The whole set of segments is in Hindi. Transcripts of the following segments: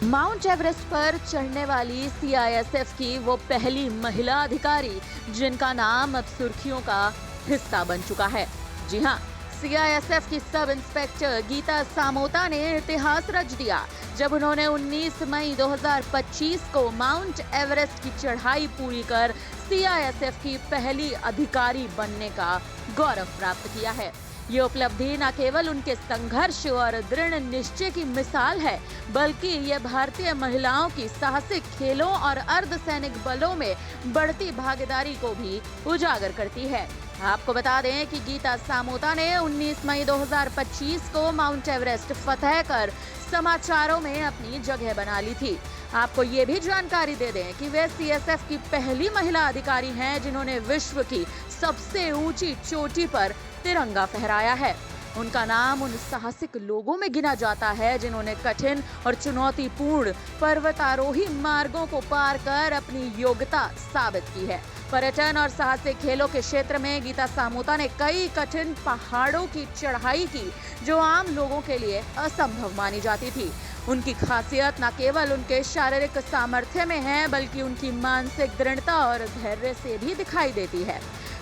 माउंट एवरेस्ट पर चढ़ने वाली सीआईएसएफ की वो पहली महिला अधिकारी जिनका नाम अब सुर्खियों का हिस्सा बन चुका है। जी हाँ, सीआईएसएफ की सब इंस्पेक्टर गीता सामोता ने इतिहास रच दिया जब उन्होंने 19 मई 2025 को माउंट एवरेस्ट की चढ़ाई पूरी कर सीआईएसएफ की पहली अधिकारी बनने का गौरव प्राप्त किया है। ये उपलब्धि न केवल उनके संघर्ष और दृढ़ निश्चय की मिसाल है, बल्कि ये भारतीय महिलाओं की साहसिक खेलों और अर्धसैनिक बलों में बढ़ती भागीदारी को भी उजागर करती है। आपको बता दें कि गीता सामोता ने 19 मई 2025 को माउंट एवरेस्ट फतह कर समाचारों में अपनी जगह बना ली थी। आपको ये भी जानकारी दे दें कि वे सीएसएफ की पहली महिला अधिकारी हैं जिन्होंने विश्व की सबसे ऊंची चोटी पर तिरंगा फहराया है। उनका नाम उन साहसिक लोगों में गिना जाता है जिन्होंने कठिन और चुनौतीपूर्ण पर्वतारोही मार्गों को पार कर अपनी योग्यता साबित की है। पर्यटन और साहसिक खेलों के क्षेत्र में गीता सामोता ने कई कठिन पहाड़ों की चढ़ाई की जो आम लोगों के लिए असंभव मानी जाती थी। उनकी खासियत न केवल उनके शारीरिक सामर्थ्य में है, बल्कि उनकी मानसिक दृढ़ता और धैर्य से भी दिखाई देती है।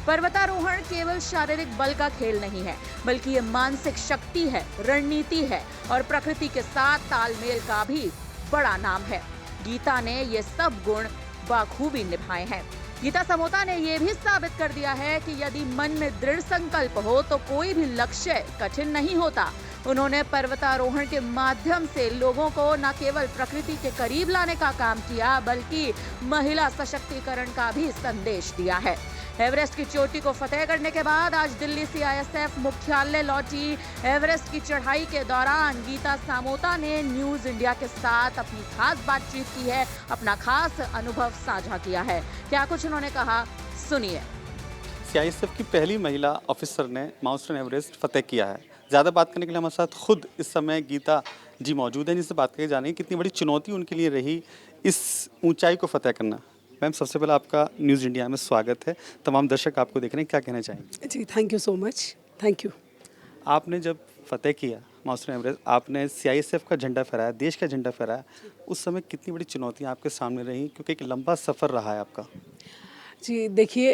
पर्वतारोहण केवल शारीरिक बल का खेल नहीं है, बल्कि ये मानसिक शक्ति है, रणनीति है और प्रकृति के साथ तालमेल का भी बड़ा नाम है। गीता ने ये सब गुण बाखूबी निभाए हैं। गीता समोता ने यह भी साबित कर दिया है कि यदि मन में दृढ़ संकल्प हो तो कोई भी लक्ष्य कठिन नहीं होता। उन्होंने पर्वतारोहण के माध्यम से लोगों को न केवल प्रकृति के करीब लाने का काम किया, बल्कि महिला सशक्तिकरण का भी संदेश दिया है। एवरेस्ट की चोटी को फतेह करने के बाद आज दिल्ली सीआईएसएफ मुख्यालय लौटी एवरेस्ट की चढ़ाई के दौरान गीता सामोता ने न्यूज इंडिया के साथ अपनी खास बातचीत की है, अपना खास अनुभव साझा किया है। क्या कुछ उन्होंने कहा, सुनिए। सीआईएसएफ की पहली महिला ऑफिसर ने माउंट एवरेस्ट फतेह किया है। ज़्यादा बात करने के लिए हमारे साथ खुद इस समय गीता जी मौजूद हैं, जिनसे बात करके जानेंगे कितनी बड़ी चुनौती उनके लिए रही इस ऊंचाई को फतेह करना। मैम, सबसे पहले आपका न्यूज़ इंडिया में स्वागत है। तमाम दर्शक आपको देख रहे हैं, क्या कहना चाहेंगे? जी, thank you so much. Thank you. आपने जब फतेह किया माउंट एवरेस्ट, आपने सीआईएसएफ का झंडा फहराया, देश का झंडा फहराया, उस समय कितनी बड़ी चुनौतियाँ आपके सामने रही, क्योंकि एक लंबा सफ़र रहा है आपका? जी, देखिए,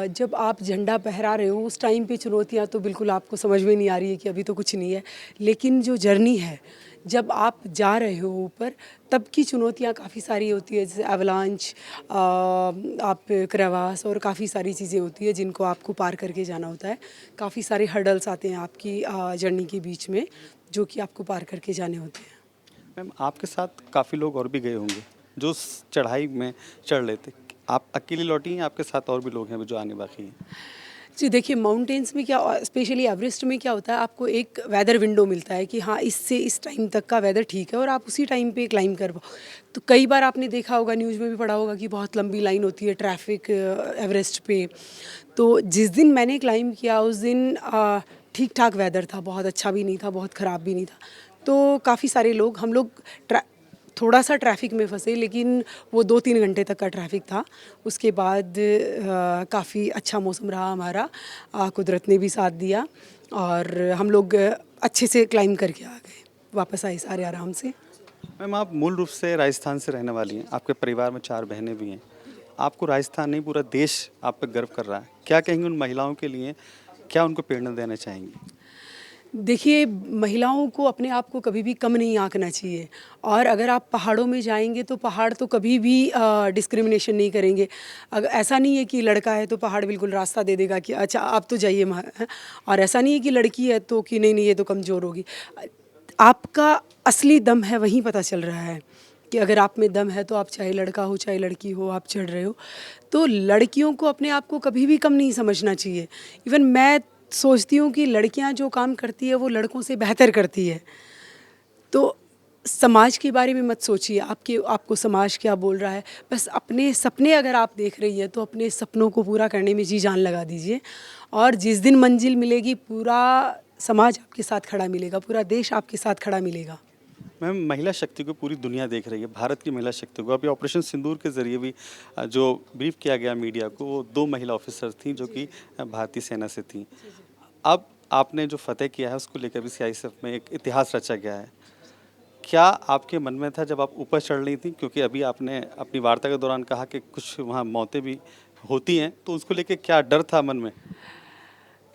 जब आप झंडा फहरा रहे हो उस टाइम पे चुनौतियाँ तो बिल्कुल आपको समझ में नहीं आ रही है कि अभी तो कुछ नहीं है, लेकिन जो जर्नी है, जब आप जा रहे हो ऊपर, तब की चुनौतियाँ काफ़ी सारी होती है, जैसे एवलांच, आप क्रेवास और काफ़ी सारी चीज़ें होती है जिनको आपको पार करके जाना होता है। काफ़ी सारे हर्डल्स आते हैं आपकी जर्नी के बीच में, जो कि आपको पार करके जाने होते हैं। मैम, आपके साथ काफ़ी लोग और भी गए होंगे जो उस चढ़ाई में चढ़ लेते, आप अकेली लौटी हैं, आपके साथ और भी लोग हैं जो आने बाकी हैं? जी, देखिए, माउंटेन्स में क्या, स्पेशली एवरेस्ट में क्या होता है, आपको एक वेदर विंडो मिलता है कि हाँ, इससे इस टाइम तक का वेदर ठीक है और आप उसी टाइम पे क्लाइंब कर पाओ। तो कई बार आपने देखा होगा, न्यूज़ में भी पढ़ा होगा कि बहुत लंबी लाइन होती है ट्रैफिक एवरेस्ट पे। तो जिस दिन मैंने क्लाइंब किया उस दिन ठीक ठाक वेदर था, बहुत अच्छा भी नहीं था, बहुत ख़राब भी नहीं था। तो काफ़ी सारे लोग, हम लोग थोड़ा सा ट्रैफिक में फंसे, लेकिन वो 2-3 घंटे तक का ट्रैफिक था। उसके बाद काफ़ी अच्छा मौसम रहा हमारा, कुदरत ने भी साथ दिया और हम लोग अच्छे से क्लाइंब करके आ गए, वापस आए सारे आराम से। मैम, आप मूल रूप से राजस्थान से रहने वाली हैं, आपके परिवार में 4 बहनें भी हैं। आपको राजस्थान नहीं, पूरा देश आप पे गर्व कर रहा है। क्या कहेंगे उन महिलाओं के लिए, क्या उनको प्रेरणा देना चाहेंगी? देखिए, महिलाओं को अपने आप को कभी भी कम नहीं आंकना चाहिए और अगर आप पहाड़ों में जाएंगे तो पहाड़ तो कभी भी डिस्क्रिमिनेशन नहीं करेंगे। अगर ऐसा नहीं है कि लड़का है तो पहाड़ बिल्कुल रास्ता दे देगा कि अच्छा आप तो जाइए और ऐसा नहीं है कि लड़की है तो कि नहीं नहीं ये तो कमज़ोर होगी। आपका असली दम है वहीं पता चल रहा है कि अगर आप में दम है तो आप चाहे लड़का हो चाहे लड़की हो, आप चढ़ रहे हो। तो लड़कियों को अपने आप को कभी भी कम नहीं समझना चाहिए। इवन मैं सोचती हूँ कि लड़कियाँ जो काम करती है वो लड़कों से बेहतर करती है। तो समाज के बारे में मत सोचिए आपको समाज क्या बोल रहा है, बस अपने सपने अगर आप देख रही है तो अपने सपनों को पूरा करने में जी जान लगा दीजिए और जिस दिन मंजिल मिलेगी पूरा समाज आपके साथ खड़ा मिलेगा, पूरा देश आपके साथ खड़ा मिलेगा। मैम, महिला शक्ति को पूरी दुनिया देख रही है, भारत की महिला शक्ति को। अभी ऑपरेशन सिंदूर के जरिए भी जो ब्रीफ किया गया मीडिया को, वो 2 महिला ऑफिसर थीं जो कि भारतीय सेना से थीं। अब आपने जो फतेह किया है उसको लेकर भी सीआईएसएफ में एक इतिहास रचा गया है। क्या आपके मन में था जब आप ऊपर चढ़ रही थी? क्योंकि अभी आपने अपनी वार्ता के दौरान कहा कि कुछ वहाँ मौतें भी होती हैं, तो उसको लेके क्या डर था मन में?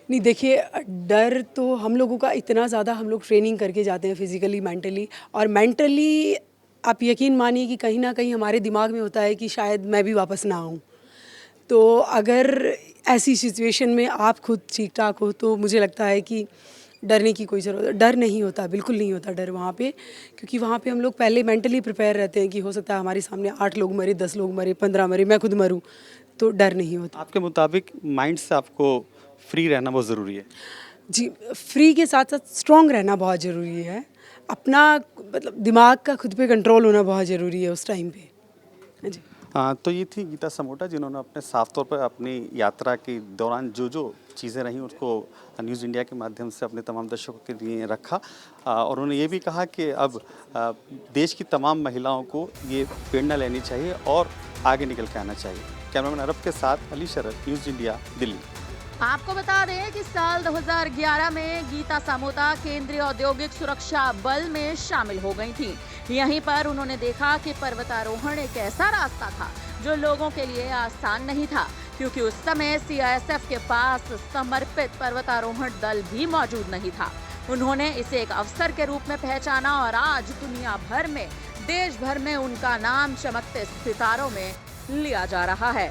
नहीं देखिए, डर तो हम लोगों का इतना ज़्यादा, हम लोग ट्रेनिंग करके जाते हैं फिज़िकली, मेंटली, और मेंटली आप यकीन मानिए कि कहीं ना कहीं हमारे दिमाग में होता है कि शायद मैं भी वापस ना आऊँ। तो अगर ऐसी सिचुएशन में आप खुद ठीक ठाक हो तो मुझे लगता है कि डरने की कोई ज़रूरत, डर नहीं होता, बिल्कुल नहीं होता डर वहाँ पे, क्योंकि वहाँ पे हम लोग पहले मेंटली प्रिपेयर रहते हैं कि हो सकता है हमारे सामने 8 लोग मरे, 10 लोग मरे, 15 मरे, मैं खुद मरूँ, तो डर नहीं होता। आपके मुताबिक माइंड से आपको फ्री रहना बहुत ज़रूरी है। जी, फ्री के साथ साथ स्ट्रॉन्ग रहना बहुत ज़रूरी है। अपना मतलब दिमाग का खुद पे कंट्रोल होना बहुत ज़रूरी है उस टाइम पे। हाँ जी। हाँ, तो ये थी गीता समोटा, जिन्होंने अपने साफ तौर पर अपनी यात्रा के दौरान जो जो चीज़ें रहीं उसको न्यूज़ इंडिया के माध्यम से अपने तमाम दर्शकों के लिए रखा। और उन्होंने ये भी कहा कि अब देश की तमाम महिलाओं को ये प्रेरणा लेनी चाहिए और आगे निकल के आना चाहिए। कैमरामैन अरब के साथ अली शरद, न्यूज़ इंडिया, दिल्ली। आपको बता दें कि साल 2011 में गीता सामोता केंद्रीय औद्योगिक सुरक्षा बल में शामिल हो गई थी। यहीं पर उन्होंने देखा कि पर्वतारोहण एक ऐसा रास्ता था जो लोगों के लिए आसान नहीं था, क्योंकि उस समय सीआईएसएफ के पास समर्पित पर्वतारोहण दल भी मौजूद नहीं था। उन्होंने इसे एक अवसर के रूप में पहचाना और आज दुनिया भर में, देश भर में उनका नाम चमकते सितारों में लिया जा रहा है।